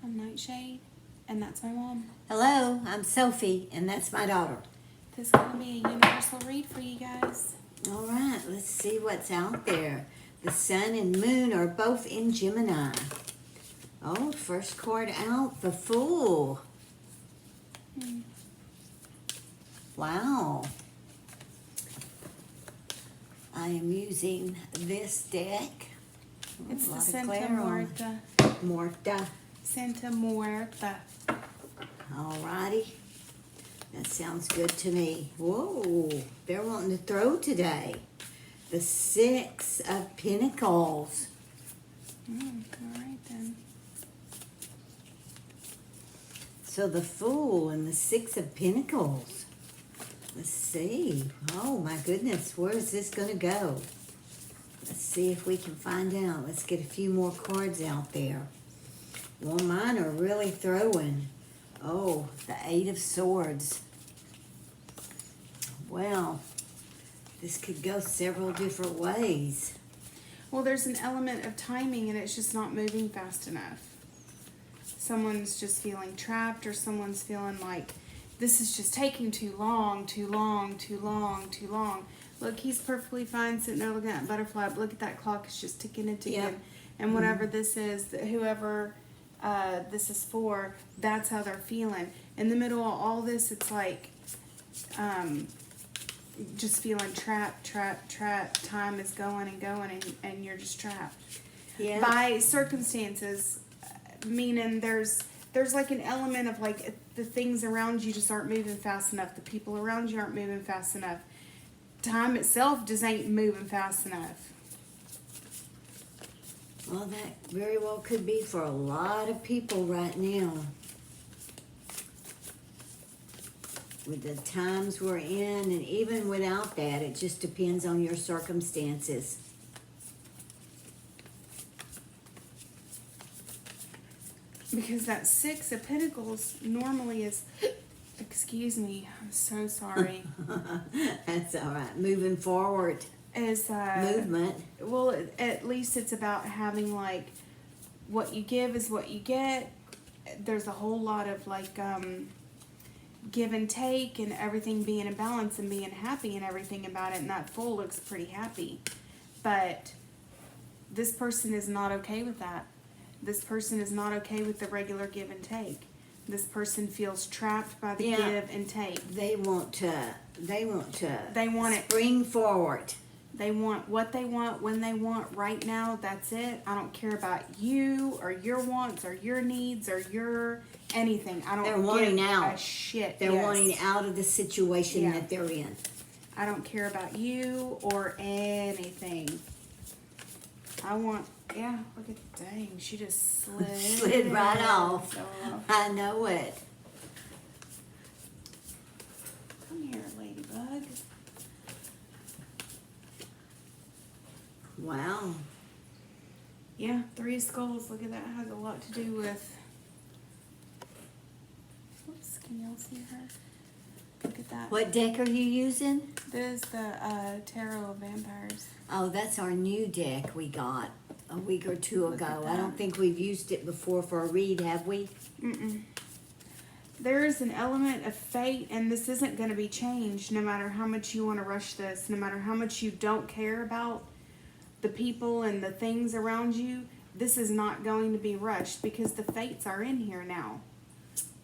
I'm NightShade, and that's my mom. Hello, I'm Sophie, and that's my daughter. This is going to be a universal read for you guys. All right, let's see what's out there. The sun and moon are both in Gemini. Oh, first card out, the Fool. Wow. I am using this deck. It's A the lot of Santa glare on Muerta. it. Muerta. Santa Muerta. Alrighty. That sounds good to me. Whoa, they're wanting to throw today. The Six of Pentacles. All right then. So the Fool and the Six of Pentacles. Let's see. Oh my goodness, where is this going to go? Let's see if we can find out. Let's get a few more cards out there. Well, mine are really throwing. Oh, the Eight of Swords. Well, this could go several different ways. Well, there's an element of timing, and it's just not moving fast enough. Someone's just feeling trapped, or someone's feeling like this is just taking too long, too long, too long, too long. Look, he's perfectly fine sitting there looking at that butterfly. But look at that clock. It's just ticking and ticking. Yep. And whatever this is, whoever this is for, that's how they're feeling. In the middle of all this, it's like just feeling trapped. Time is going and going, and you're just trapped. Yeah. By circumstances, meaning there's like an element of like the things around you just aren't moving fast enough. The people around you aren't moving fast enough. Time itself just ain't moving fast enough. Well, that very well could be for a lot of people right now. With the times we're in, and even without that, it just depends on your circumstances. Because that Six of Pentacles normally is, excuse me, I'm so sorry, That's all right. Moving forward. is Movement. well, at least it's about having like what you give is what you get. There's a whole lot of like give and take, and everything being in balance and being happy and everything about it, and that Fool looks pretty happy. But this person is not okay with that. This person is not okay with the regular give and take. This person feels trapped by the give and take. They want They want it. spring forward. They want what they want when they want right now. That's it. I don't care about you or your wants or your needs or your anything. I don't They're wanting give out. a shit. They're Yes. wanting out of the situation Yeah. that they're in. I don't care about you or anything. I want, yeah, look at, dang, she just Slid right off. I know it. Come here, ladybug. Wow. Yeah, Three of Skulls. Look at that. It has a lot to do with. Oops, can y'all see her? Look at that. What deck are you using? This is the Tarot of Vampires. Oh, that's our new deck we got a week or two Look at ago. I that. don't think we've used it before for a read, have we? Mm-mm. There is an element of fate, and this isn't going to be changed no matter how much you want to rush this, no matter how much you don't care about the people and the things around you. This is not going to be rushed because the fates are in here now.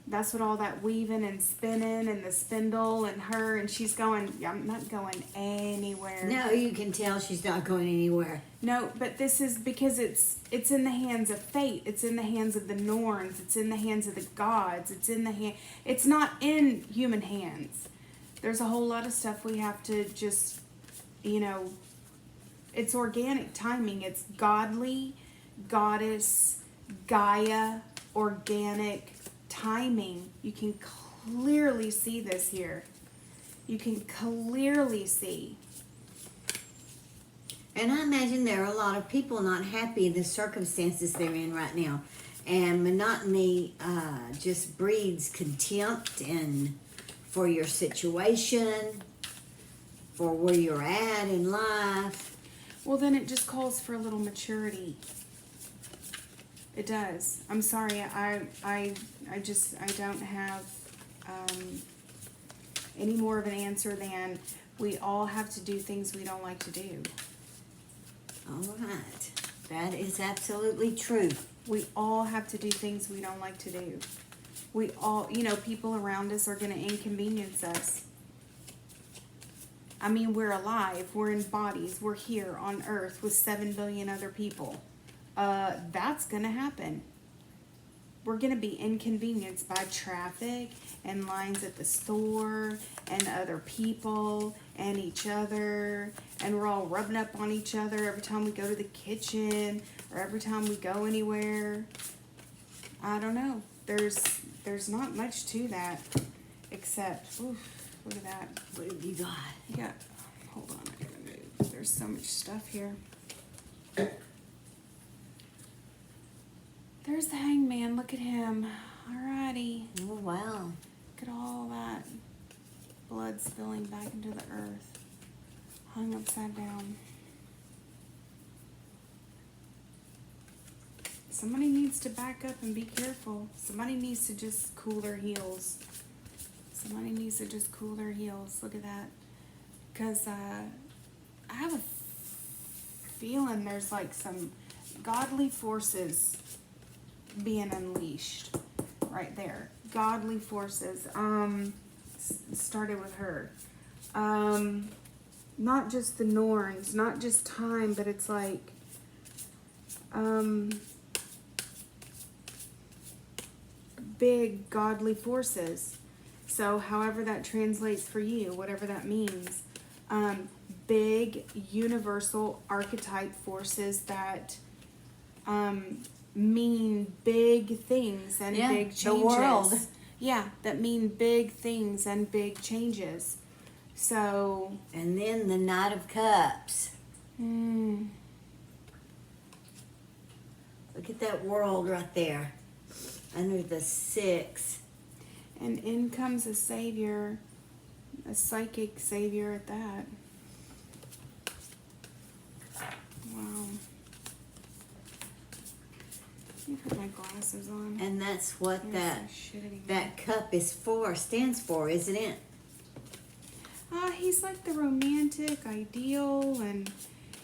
That's what all that weaving and spinning and the spindle and her, and she's going, I'm not going anywhere. No, you can tell she's not going anywhere. No, but this is because it's in the hands of fate. It's in the hands of the Norns. It's in the hands of the gods. It's not in human hands. There's a whole lot of stuff we have to just, it's organic timing. It's godly, goddess, Gaia, organic timing. You can clearly see this here. You can clearly see. And I imagine there are a lot of people not happy in the circumstances they're in right now. And monotony just breeds contempt and for your situation, for where you're at in life. Well, then it just calls for a little maturity. It does. I'm sorry. I don't have any more of an answer than we all have to do things we don't like to do. All right. That is absolutely true. We all have to do things we don't like to do. We all, people around us are going to inconvenience us. I mean, we're alive. We're in bodies. We're here on Earth with 7 billion other people. That's going to happen. We're going to be inconvenienced by traffic and lines at the store and other people and each other. And we're all rubbing up on each other every time we go to the kitchen or every time we go anywhere. I don't know. There's not much to that except, oof, look at that. What have you got? You got, hold on, I gotta move. There's so much stuff here. There's the hangman. Look at him. Alrighty. Oh, wow. Look at all that blood spilling back into the earth. Hung upside down. Somebody needs to back up and be careful. Somebody needs to just cool their heels. Somebody needs to just cool their heels. Look at that. Because I have a feeling there's like some godly forces being unleashed right there. Godly forces. Started with her. Not just the Norns, not just time, but it's like big godly forces. So however that translates for you, whatever that means, big universal archetype forces that mean big things and big changes. The world. Yeah, that mean big things and big changes. So. And then the Knight of Cups. Look at that world right there. Under the 6. And in comes a savior, a psychic savior at that. Wow. Let me put my glasses on. And that's what Here's that cup is for, stands for, isn't it? He's like the romantic ideal and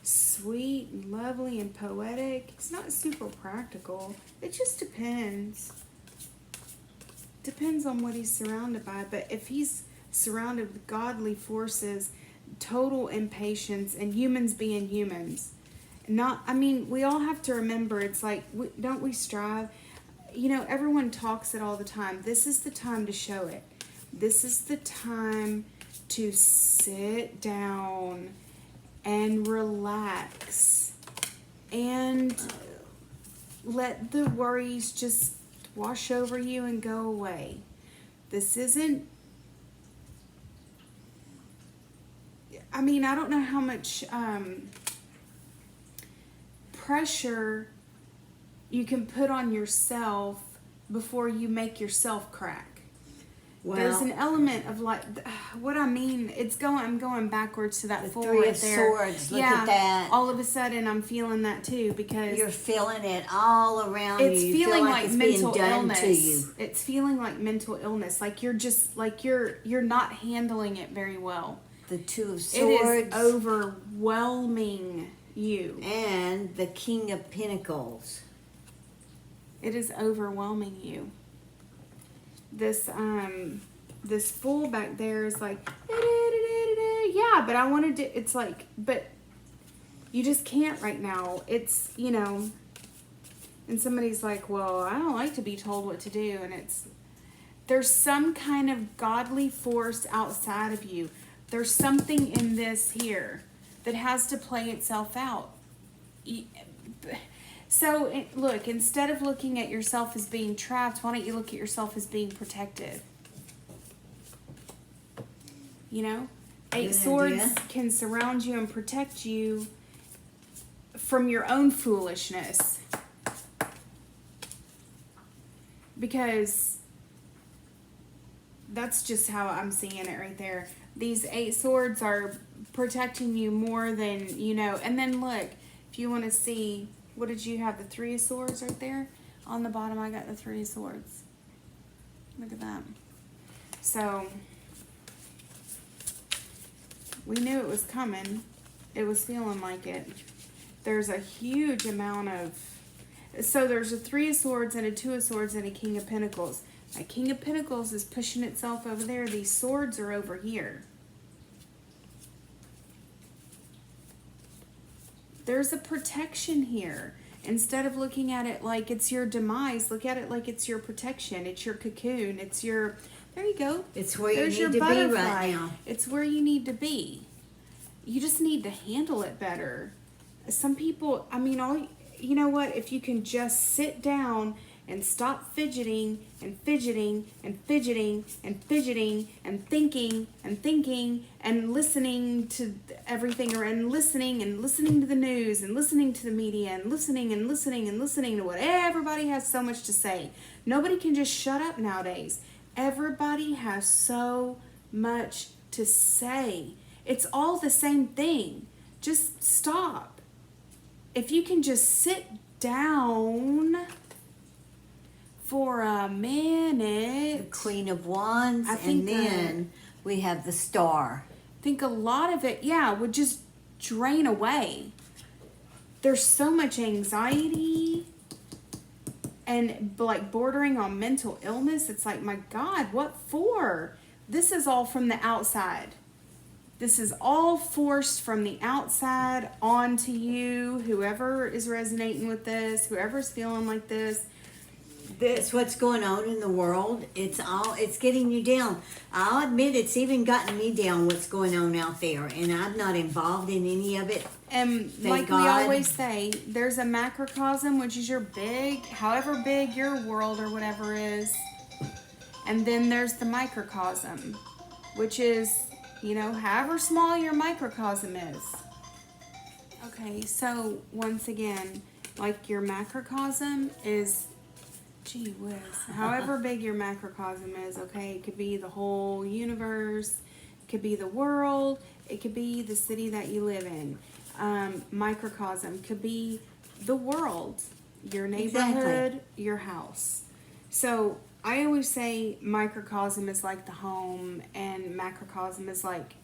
sweet and lovely and poetic. It's not super practical. It just depends. Depends on what he's surrounded by. But if he's surrounded with godly forces, total impatience, and humans being humans, we all have to remember, it's like, don't we strive? Everyone talks it all the time. This is the time to show it. This is the time to sit down and relax and let the worries just wash over you and go away. This isn't, I don't know how much pressure you can put on yourself before you make yourself crack. Well, there's an element of like, what I mean, I'm going backwards to that the 4 Three right of there. Swords, look at that. All of a sudden I'm feeling that too, because you're feeling it all around it's you. You feeling feel like it's mental being done illness. to you. It's feeling like mental illness. Like you're just like you're not handling it very well. The Two of Swords. It is overwhelming you. And the King of Pentacles. It is overwhelming you. This fool back there is like, yeah, but I want to do, it's like, but you just can't right now. It's, and somebody's like, well, I don't like to be told what to do. And there's some kind of godly force outside of you. There's something in this here that has to play itself out. So, look, instead of looking at yourself as being trapped, why don't you look at yourself as being protected? Eight Swords can surround you and protect you from your own foolishness. Because that's just how I'm seeing it right there. These 8 Swords are protecting you more than, And then look, if you want to see, what did you have? The 3 of Swords right there? On the bottom, I got the Three of Swords. Look at that. So, we knew it was coming. It was feeling like it. There's a huge amount of... So, there's a Three of Swords and a Two of Swords and a King of Pentacles. My King of Pentacles is pushing itself over there. These swords are over here. There's a protection here. Instead of looking at it like it's your demise, look at it like it's your protection. It's your cocoon. It's your... There you go. It's where There's you need your to be butterfly. right now. It's where you need to be. You just need to handle it better. Some people, I mean, you know what? If you can just sit down and stop fidgeting and fidgeting and fidgeting and fidgeting and thinking and listening to everything, and listening to the news and listening to the media and listening to what everybody has so much to say. Nobody can just shut up nowadays. Everybody has so much to say. It's all the same thing. Just stop. If you can just sit down for a minute. The Queen of Wands, I think and then we have the Star. I think a lot of it, would just drain away. There's so much anxiety and like bordering on mental illness. It's like, my God, what for? This is all from the outside. This is all forced from the outside onto you. Whoever is resonating with this, whoever's feeling like this. It's what's going on in the world. It's getting you down. I'll admit it's even gotten me down what's going on out there, and I'm not involved in any of it. And like we always say, there's a macrocosm, which is your big, however big your world or whatever is. And then there's the microcosm, which is, however small your microcosm is. Okay, so once again, like your macrocosm is... Gee whiz. However big your macrocosm is, okay? It could be the whole universe. It could be the world. It could be the city that you live in. Microcosm could be the world, your neighborhood, your house. So I always say microcosm is like the home and macrocosm is like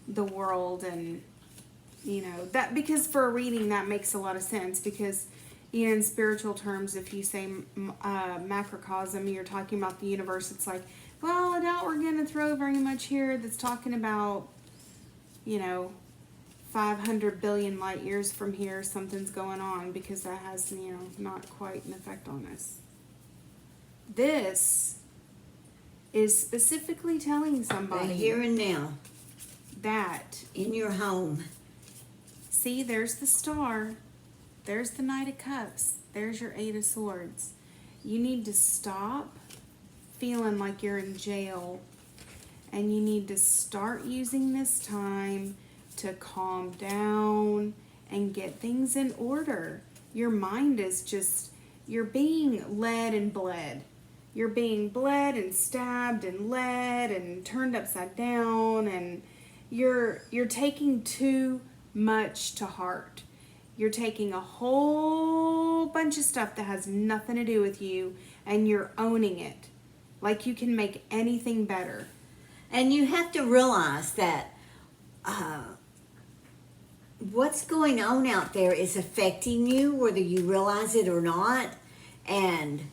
the world, and that, because for a reading that makes a lot of sense, because in spiritual terms, if you say macrocosm, you're talking about the universe. It's like, well, I doubt we're going to throw very much here that's talking about, 500 billion light years from here, something's going on, because that has, not quite an effect on us. This is specifically telling somebody Right here and now, that in your home. See, there's the Star. There's the Knight of Cups. There's your Eight of Swords. You need to stop feeling like you're in jail, and you need to start using this time to calm down and get things in order. Your mind is just, you're being led and bled. You're being bled and stabbed and led and turned upside down, and you're taking too much to heart. You're taking a whole bunch of stuff that has nothing to do with you, and you're owning it like you can make anything better. And you have to realize that what's going on out there is affecting you, whether you realize it or not. And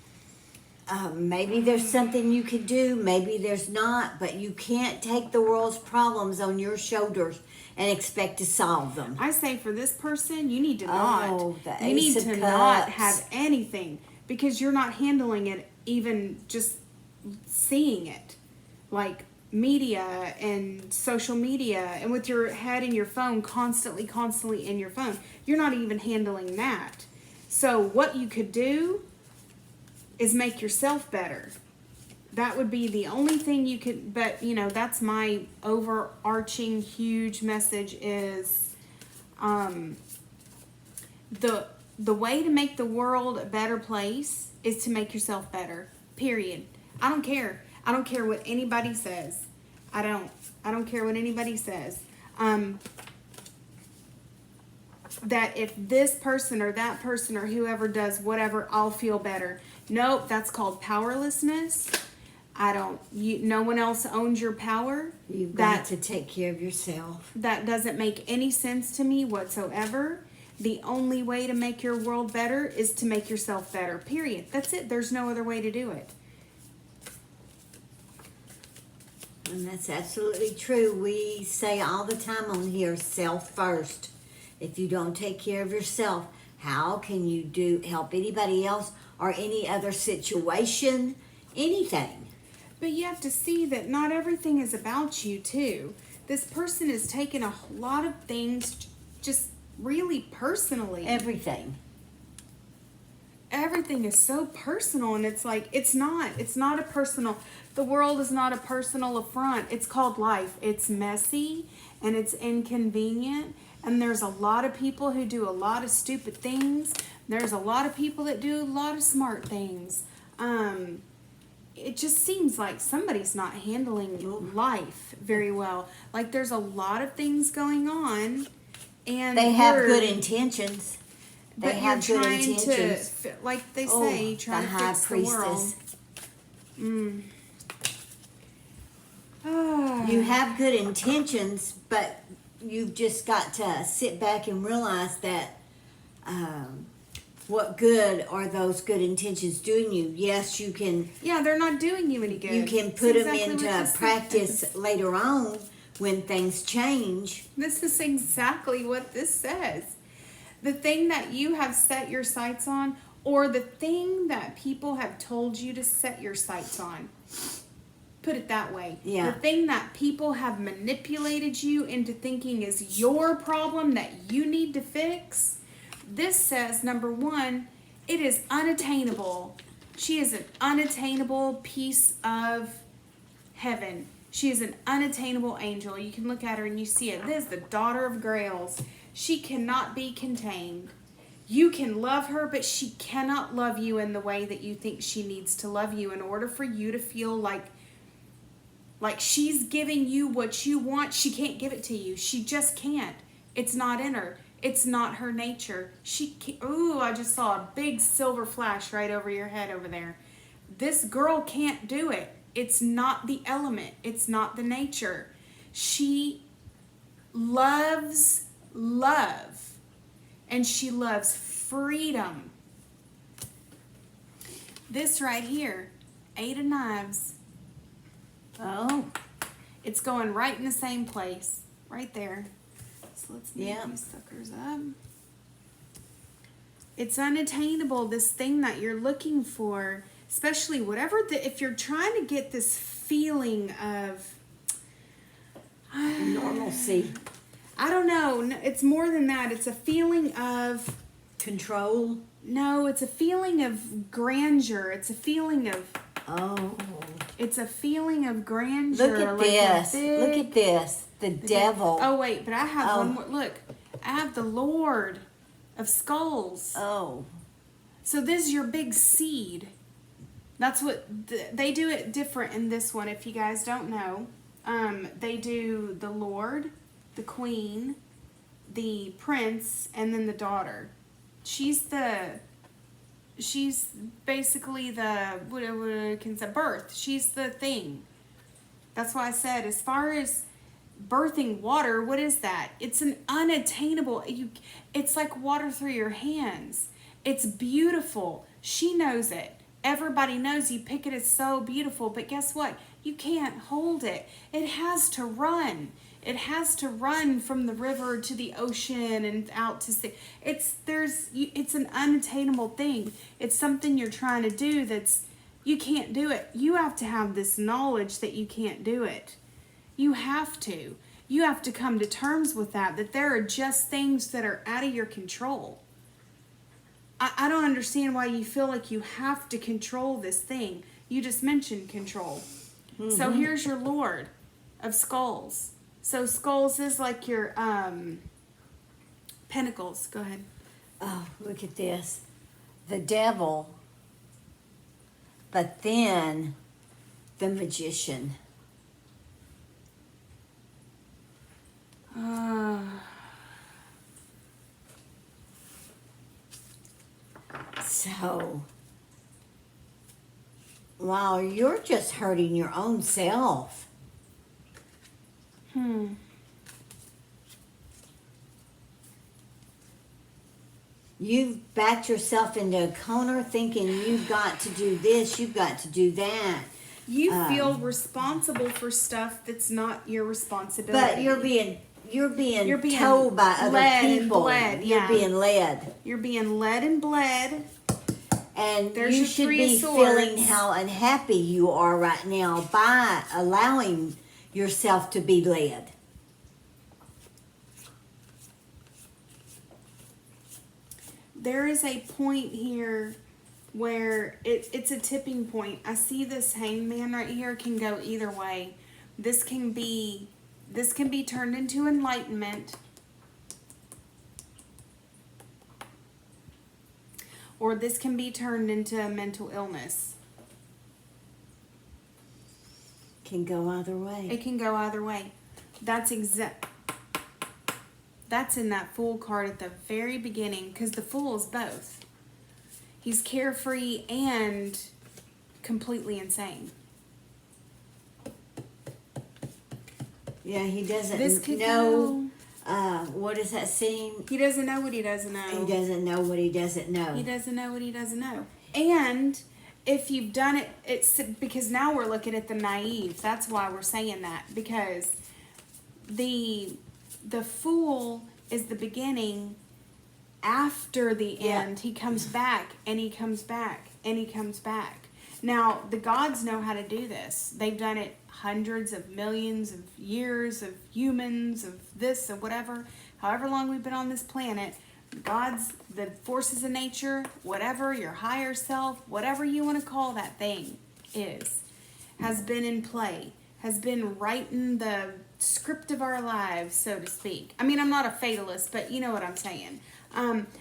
maybe there's something you could do, maybe there's not, but you can't take the world's problems on your shoulders and expect to solve them. I say for this person, you need to the you need Ace to of not Cups. have anything, because you're not handling it, even just seeing it. Like media and social media, and with your head in your phone, constantly in your phone. You're not even handling that. So what you could do is make yourself better. That would be the only thing you could, but that's my overarching huge message is the way to make the world a better place is to make yourself better. Period. I don't care. I don't care what anybody says. I don't care what anybody says. that if this person or that person or whoever does whatever, I'll feel better. Nope, that's called powerlessness. No one else owns your power. You've got to take care of yourself. That doesn't make any sense to me whatsoever. The only way to make your world better is to make yourself better, period. That's it. There's no other way to do it. And that's absolutely true. We say all the time on here, self first. If you don't take care of yourself, how can you help anybody else or any other situation, anything? But you have to see that not everything is about you, too. This person is taking a lot of things just really personally. Everything. Everything is so personal, and it's like, it's not a personal, the world is not a personal affront. It's called life. It's messy, and it's inconvenient, and there's a lot of people who do a lot of stupid things. There's a lot of people that do a lot of smart things. It just seems like somebody's not handling life very well. Like there's a lot of things going on, and they have good intentions. They have good intentions. Like they say, try to fix the world. You have good intentions, but you've just got to sit back and realize that what good are those good intentions doing you? Yes, you can. Yeah, they're not doing you any good. You can put them into practice later on when things change. This is exactly what this says. The thing that you have set your sights on, or the thing that people have told you to set your sights on. Put it that way. Yeah. The thing that people have manipulated you into thinking is your problem that you need to fix. This says, number one, it is unattainable. She is an unattainable piece of heaven. She is an unattainable angel. You can look at her and you see it. This is the daughter of Grails. She cannot be contained. You can love her, but she cannot love you in the way that you think she needs to love you in order for you to feel like she's giving you what you want. She can't give it to you. She just can't. It's not in her. It's not her nature. Ooh, I just saw a big silver flash right over your head over there. This girl can't do it. It's not the element. It's not the nature. She loves love. And she loves freedom. This right here, 8 of Knives. Oh. It's going right in the same place. Right there. So let's move these suckers up. It's unattainable, this thing that you're looking for. Especially if you're trying to get this feeling of normalcy. I don't know. It's more than that. It's a feeling of control. No, it's a feeling of grandeur. It's a feeling of It's a feeling of grandeur. Look at this. Look at this. The devil. Oh wait, but I have one more. Look, I have the Lord of Skulls. Oh. So this is your big seed. That's what they do it different in this one. If you guys don't know, they do the Lord, the Queen, the Prince, and then the daughter. She's basically the birth. She's the thing. That's why I said, as far as birthing water, what is that? It's an unattainable. It's like water through your hands. It's beautiful. She knows it. Everybody knows you pick it as so beautiful, but guess what? You can't hold it. It has to run. It has to run from the river to the ocean and out to sea. It's an unattainable thing. It's something you're trying to do you can't do it. You have to have this knowledge that you can't do it. You have to. You have to come to terms with that there are just things that are out of your control. I don't understand why you feel like you have to control this thing. You just mentioned control. Mm-hmm. So here's your Lord of Skulls. So Skulls is like your pentacles. Go ahead. Oh, look at this. The devil, but then the magician. So, wow, you're just hurting your own self. You've backed yourself into a corner thinking you've got to do this, you've got to do that. You feel responsible for stuff that's not your responsibility. But you're being told by other people. Bled, you're being led. You're being led and bled. And There's you your should Three be of Swords. feeling how unhappy you are right now by allowing yourself to be led. There is a point here where it's a tipping point. I see this hangman right here can go either way. This can be turned into enlightenment, or this can be turned into a mental illness. Can go either way. It can go either way. That's in that Fool card at the very beginning, because the Fool is both. He's carefree and completely insane. Yeah, he doesn't This could know. What is that scene? He doesn't know what he doesn't know. He doesn't know what he doesn't know. He doesn't know what he doesn't know. And if you've done it, it's because now we're looking at the naive. That's why we're saying that, because the Fool is the beginning. After the end, he comes back and he comes back and he comes back. Now, the gods know how to do this. They've done it hundreds of millions of years of humans, of this, of whatever. However long we've been on this planet, gods, the forces of nature, whatever, your higher self, whatever you want to call that thing has been in play, has been writing the script of our lives, so to speak. I mean, I'm not a fatalist, but you know what I'm saying.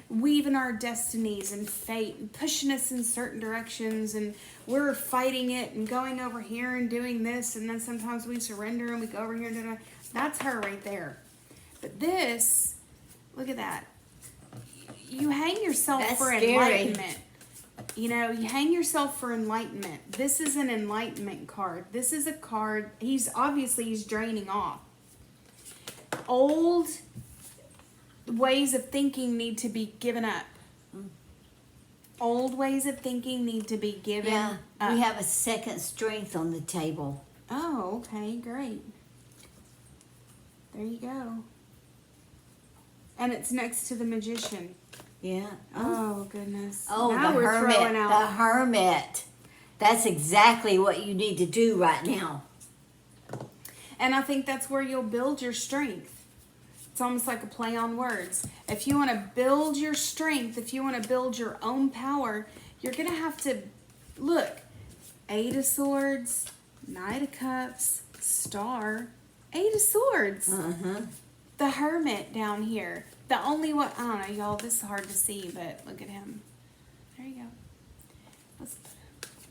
Weaving our destinies and fate and pushing us in certain directions, and we're fighting it and going over here and doing this, and then sometimes we surrender and we go over here and do that. That's her right there. But this, look at that. You hang yourself for enlightenment. You know, you hang yourself for enlightenment. This is an enlightenment card. This is a card, he's draining off. Old ways of thinking need to be given up. Old ways of thinking need to be given up. We have a second strength on the table. Oh, okay, great. There you go. And it's next to the magician. Yeah. Oh, goodness. Oh, now the we're hermit. throwing out. The hermit. That's exactly what you need to do right now. And I think that's where you'll build your strength. It's almost like a play on words. If you want to build your strength, if you want to build your own power, you're going to have to, look, 8 of Swords, Knight of Cups, Star, 8 of Swords. The Hermit down here. The only one, I don't know, y'all, this is hard to see, but look at him. There you go. Let's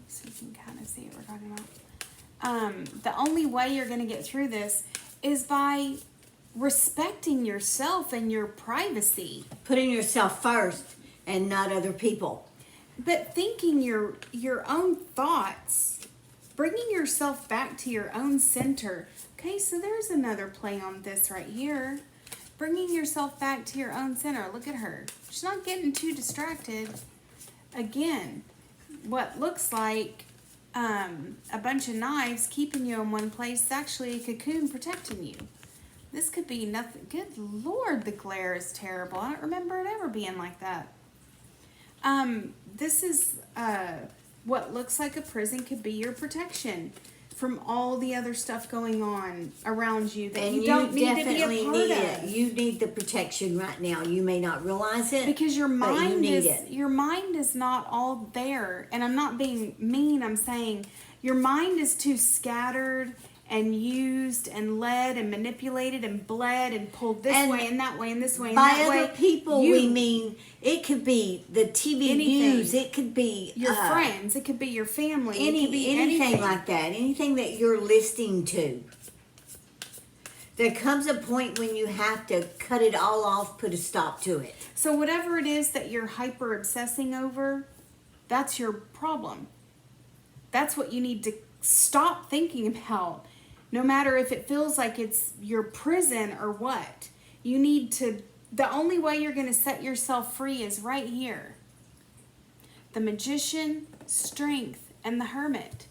so you can kind of see what we're talking about. The only way you're going to get through this is by respecting yourself and your privacy. Putting yourself first and not other people. But thinking your own thoughts. Bringing yourself back to your own center. Okay, so there's another play on this right here. Bringing yourself back to your own center. Look at her. She's not getting too distracted. Again, what looks like a bunch of knives keeping you in one place is actually a cocoon protecting you. This could be nothing. Good Lord, the glare is terrible. I don't remember it ever being like that. This is what looks like a prison could be your protection from all the other stuff going on around you that And you don't need to be a part need of. it. You need the protection right now. You may not realize it. Because your mind it. your mind is not all there. And I'm not being mean, I'm saying your mind is too scattered and used and led and manipulated and bled and pulled this way and that way and this way and that way. By other people, we mean it could be the TV Anything. news. It could be your friends. It could be your family. It could be anything like that. Anything that you're listening to. There comes a point when you have to cut it all off, put a stop to it. So whatever it is that you're hyper obsessing over, That's your problem. That's what you need to stop thinking about. No matter if it feels like it's your prison or what. You need to, the only way you're going to set yourself free is right here. The Magician, Strength, and the Hermit.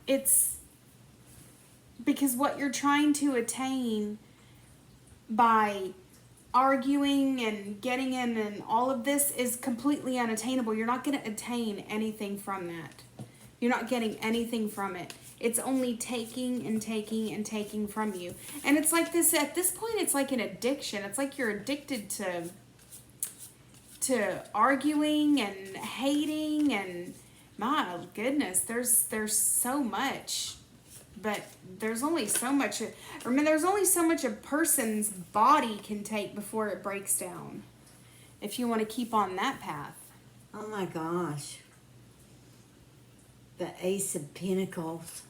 It's because what you're trying to attain by arguing and getting in and all of this is completely unattainable. You're not going to attain anything from that. You're not getting anything from it. It's only taking and taking and taking from you. And it's like this, at this point, it's like an addiction. It's like you're addicted to arguing and hating, and my goodness, there's so much. But there's only so much, there's only so much a person's body can take before it breaks down. If you want to keep on that path. Oh my gosh. The Ace of Pentacles.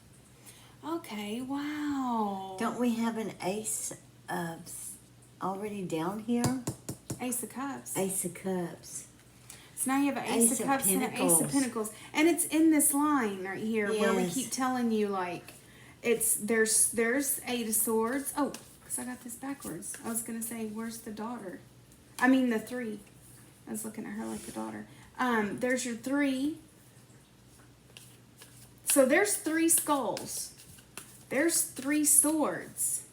Okay, wow. Don't we have an Ace of already down here? Ace of Cups. Ace of Cups. So now you have an Ace of Cups and an Ace of Pentacles. And it's in this line right here where we keep telling you, like, there's Eight of Swords. Oh, because I got this backwards. I was going to say, where's the daughter? I mean the 3. I was looking at her like the daughter. There's your 3. So there's 3 skulls. There's 3 swords.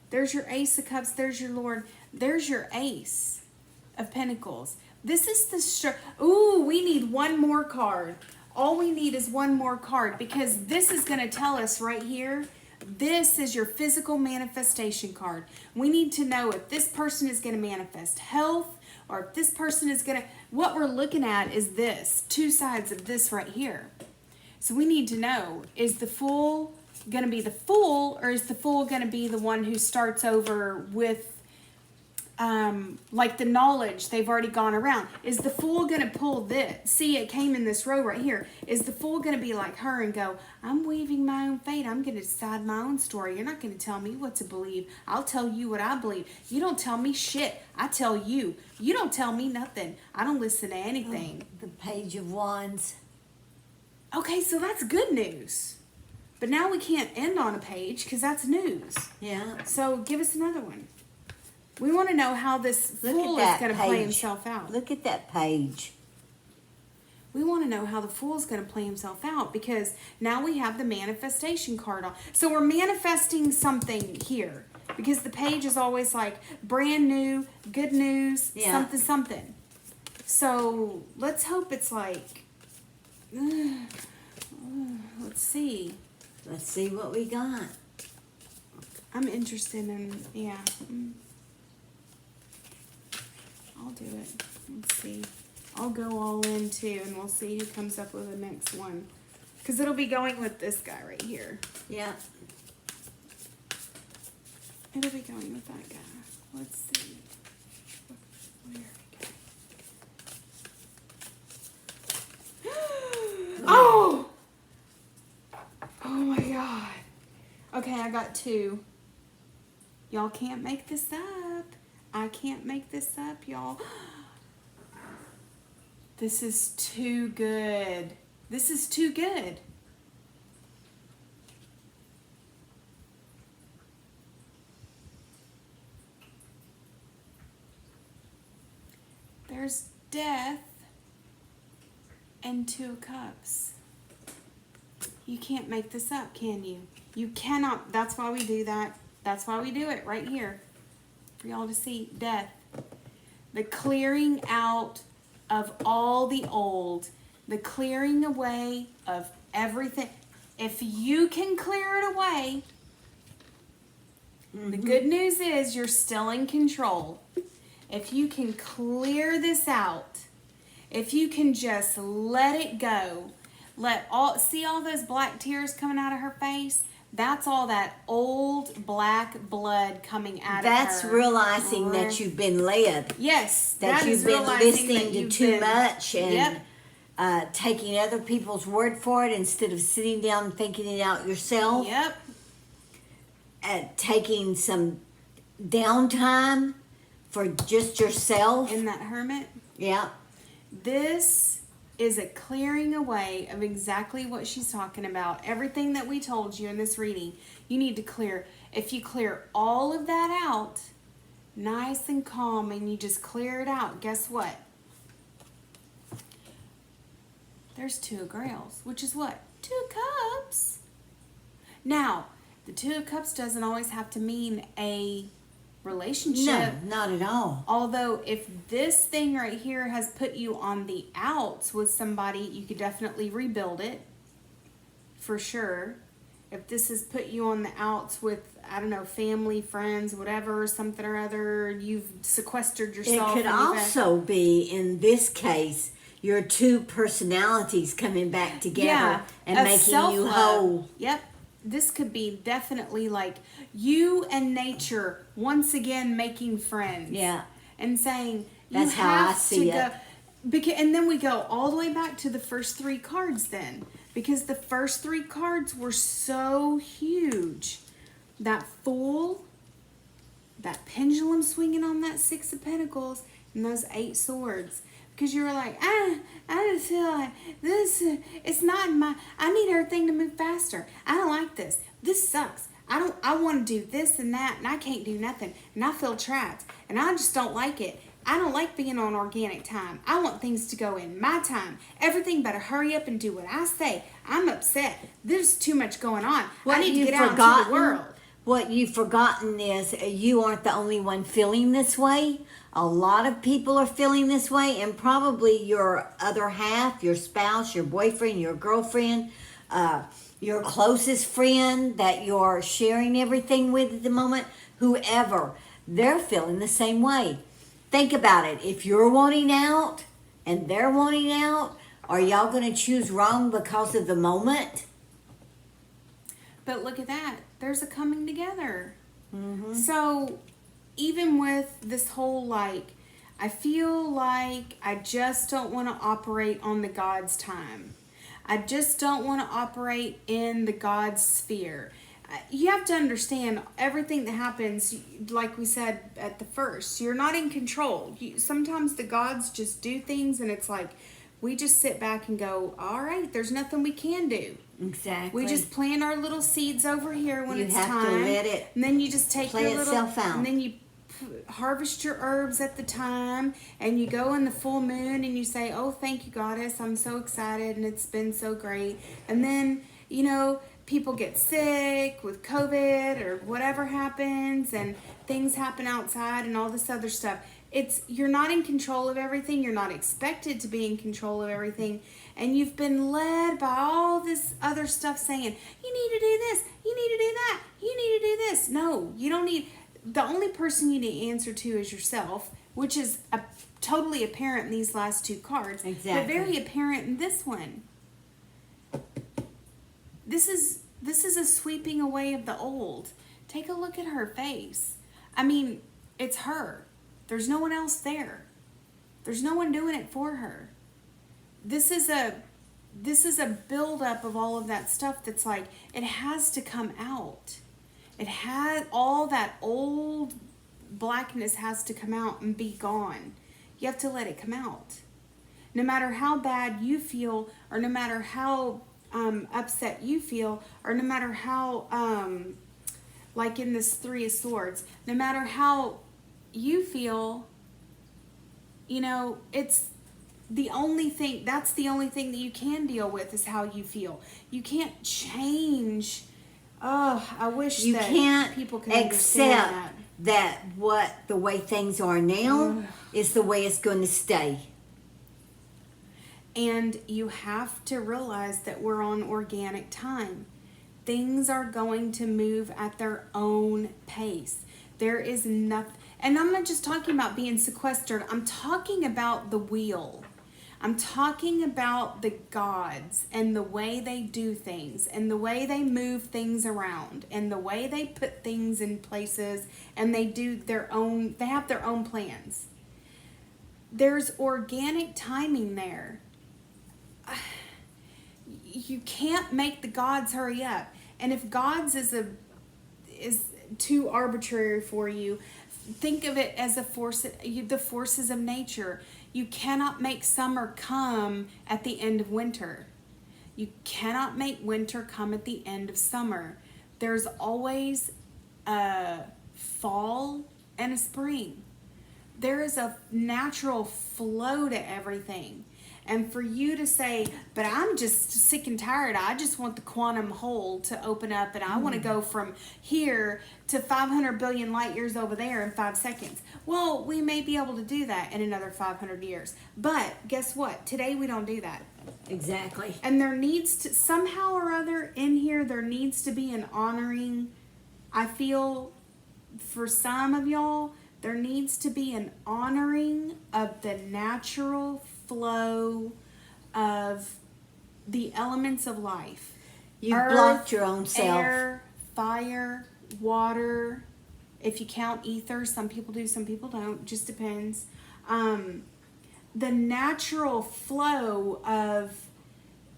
There's your Ace of Cups. There's your Lord. There's your Ace of Pentacles. This is the... Ooh, we need one more card. All we need is one more card, because this is going to tell us right here, this is your physical manifestation card. We need to know if this person is going to manifest health, or if this person is going to... What we're looking at is this, 2 sides of this right here. So we need to know, is the Fool going to be the Fool, or is the Fool going to be the one who starts over with like the knowledge they've already gone around? Is the Fool going to pull this? See, it came in this row right here. Is the Fool going to be like her and go, I'm weaving my own fate. I'm going to decide my own story. You're not going to tell me what to believe. I'll tell you what I believe. You don't tell me shit. I tell you. You don't tell me nothing. I don't listen to anything. The Page of Wands. Okay, so that's good news. But now we can't end on a page because that's news. Yeah. So give us another one. We want to know how this Fool is going to play himself out. Look at that page. We want to know how the Fool is going to play himself out, because now we have the manifestation card on. So we're manifesting something here, because the page is always like brand new, good news, something, something. So let's hope it's like, let's see. Let's see what we got. I'm interested in, I'll do it. Let's see. I'll go all in too, and we'll see who comes up with the next one. Because it'll be going with this guy right here. Yeah. It'll be going with that guy. Let's see. Where we go. Oh! Oh my God. Okay, I got 2. Y'all can't make this up. I can't make this up, y'all. This is too good. This is too good. There's Death and 2 of Cups. You can't make this up, can you? You cannot. That's why we do that. That's why we do it right here. For y'all to see. Death. The clearing out of all the old. The clearing away of everything. If you can clear it away, the good news is you're still in control. If you can clear this out, if you can just let it go, see all those black tears coming out of her face? That's all that old black blood coming out of her. That's realizing that you've been led. Yes. That you've been listening to too much and taking other people's word for it instead of sitting down and thinking it out yourself. Yep. Taking some downtime for just yourself. In that Hermit. Yeah. This is a clearing away of exactly what she's talking about. Everything that we told you in this reading, you need to clear. If you clear all of that out, nice and calm, and you just clear it out, guess what? There's 2 of Grails, which is what? 2 of Cups. Now, the 2 of Cups doesn't always have to mean a relationship. No, not at all. Although, if this thing right here has put you on the outs with somebody, you could definitely rebuild it. For sure. If this has put you on the outs with, I don't know, family, friends, whatever, something or other, you've sequestered yourself. It could also be, in this case, your 2 personalities coming back together and making you whole. Yep. This could be definitely like you and nature once again making friends. Yeah. And saying, that's how I see it. And then we go all the way back to the first 3 cards then. Because the first 3 cards were so huge. That Fool, that pendulum swinging on that 6 of Pentacles, and those 8 swords. Because you were like, I just feel like this, it's not my, I need everything to move faster. I don't like this. This sucks. I want to do this and that, and I can't do nothing. And I feel trapped. And I just don't like it. I don't like being on organic time. I want things to go in my time. Everything better hurry up and do what I say. I'm upset. There's too much going on. I need to get out into the world. What you've forgotten is you aren't the only one feeling this way. A lot of people are feeling this way, and probably your other half, your spouse, your boyfriend, your girlfriend, your closest friend that you're sharing everything with at the moment, whoever, they're feeling the same way. Think about it. If you're wanting out and they're wanting out, are y'all going to choose wrong because of the moment? But look at that. There's a coming together. Mm-hmm. So even with this whole, like, I feel like I just don't want to operate on the God's time. I just don't want to operate in the God's sphere. You have to understand everything that happens, like we said at the first, you're not in control. Sometimes the gods just do things and it's like, we just sit back and go, all right, there's nothing we can do. Exactly. We just plant our little seeds over here when it's time. You have to let it and then you just take play your little, itself out. And then you harvest your herbs at the time, and you go in the full moon and you say, oh, thank you, Goddess. I'm so excited and it's been so great. And then, you know, people get sick with COVID or whatever happens, and things happen outside and all this other stuff. You're not in control of everything. You're not expected to be in control of everything. And you've been led by all this other stuff saying, you need to do this, you need to do that, you need to do this. No, you don't need. The only person you need to answer to is yourself, which is totally apparent in these last 2 cards. Exactly. But very apparent in this one. This is a sweeping away of the old. Take a look at her face. I mean, it's her. There's no one else there. There's no one doing it for her. This is a buildup of all of that stuff that's like, it has to come out. It had all that old blackness has to come out and be gone. You have to let it come out. No matter how bad you feel, or no matter how upset you feel, or no matter how, like in this 3 of Swords, no matter how you feel, you know, it's the only thing, that's the only thing that you can deal with is how you feel. You can't change. Oh, I wish you that can't people could accept understand that what the way things are now is the way it's going to stay. And you have to realize that we're on organic time. Things are going to move at their own pace. There is nothing, and I'm not just talking about being sequestered. I'm talking about the wheel. I'm talking about the gods and the way they do things and the way they move things around and the way they put things in places, and they have their own plans. There's organic timing there. You can't make the gods hurry up. And if gods is too arbitrary for you, think of it as the forces of nature. You cannot make summer come at the end of winter. You cannot make winter come at the end of summer. There's always a fall and a spring. There is a natural flow to everything. And for you to say, but I'm just sick and tired. I just want the quantum hole to open up and I want to go from here to 500 billion light years over there in 5 seconds. Well, we may be able to do that in another 500 years. But guess what? Today we don't do that. Exactly. And there needs to, somehow or other in here, there needs to be an honoring. I feel for some of y'all, there needs to be an honoring of the natural flow of the elements of life. You Earth, blocked your own self. Air, fire, water. If you count ether, some people do, some people don't. Just depends. The natural flow of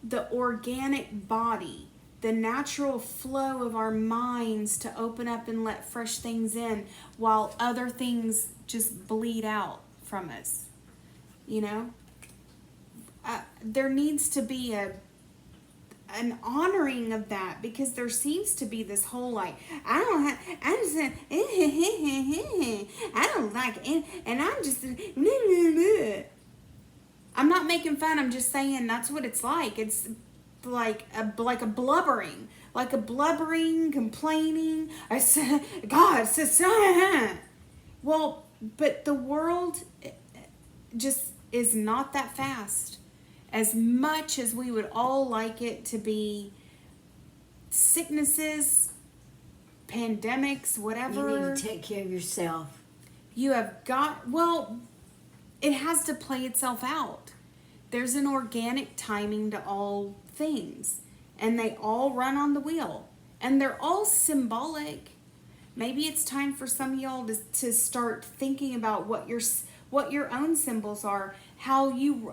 the organic body, the natural flow of our minds to open up and let fresh things in while other things just bleed out from us. You know? There needs to be an honoring of that, because there seems to be this whole like, I don't like it, and I'm just I'm not making fun, I'm just saying that's what it's like. It's like a blubbering, complaining. Well, but the world just is not that fast. As much as we would all like it to be, sicknesses, pandemics, whatever. You need to take care of yourself. You have got, well, it has to play itself out. There's an organic timing to all things, and they all run on the wheel, and they're all symbolic. Maybe it's time for some of y'all to start thinking about what your own symbols are, how you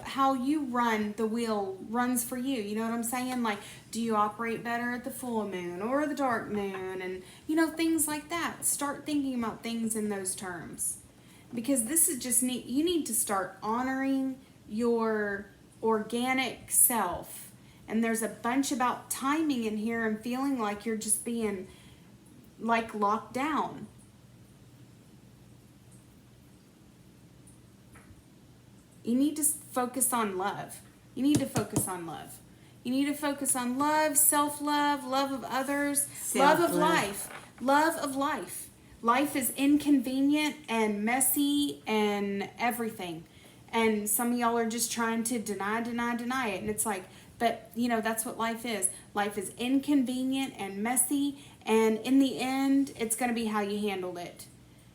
run the wheel runs for you. You know what I'm saying? Like, do you operate better at the full moon or the dark moon? And, things like that. Start thinking about things in those terms. Because this is just neat. You need to start honoring your organic self. And there's a bunch about timing in here and feeling like you're just being like locked down. You need to focus on love. You need to focus on love. You need to focus on love, self-love, love of others, love of life. Love of life. Life is inconvenient and messy and everything. And some of y'all are just trying to deny it. And it's like, but that's what life is. Life is inconvenient and messy. And in the end, it's going to be how you handle it.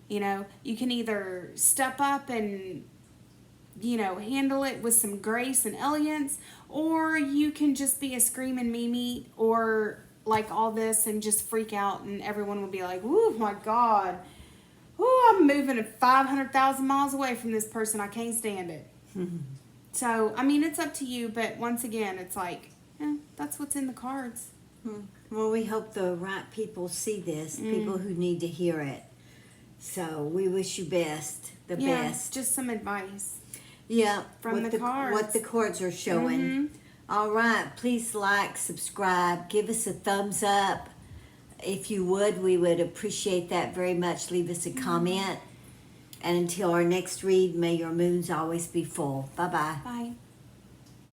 You can either step up and handle it with some grace and elegance, or you can just be a screaming Mimi or like all this and just freak out, and everyone will be like, oh my God, I'm moving at 500,000 miles away from this person. I can't stand it. So, it's up to you, but once again, it's like, that's what's in the cards. Well, we hope the right people see this, people who need to hear it. So we wish you best, the best. Just some advice. Yeah, from the cards. What the cards are showing. All right, please like, subscribe, give us a thumbs up. If you would, we would appreciate that very much. Leave us a comment. And until our next read, may your moons always be full. Bye-bye. Bye.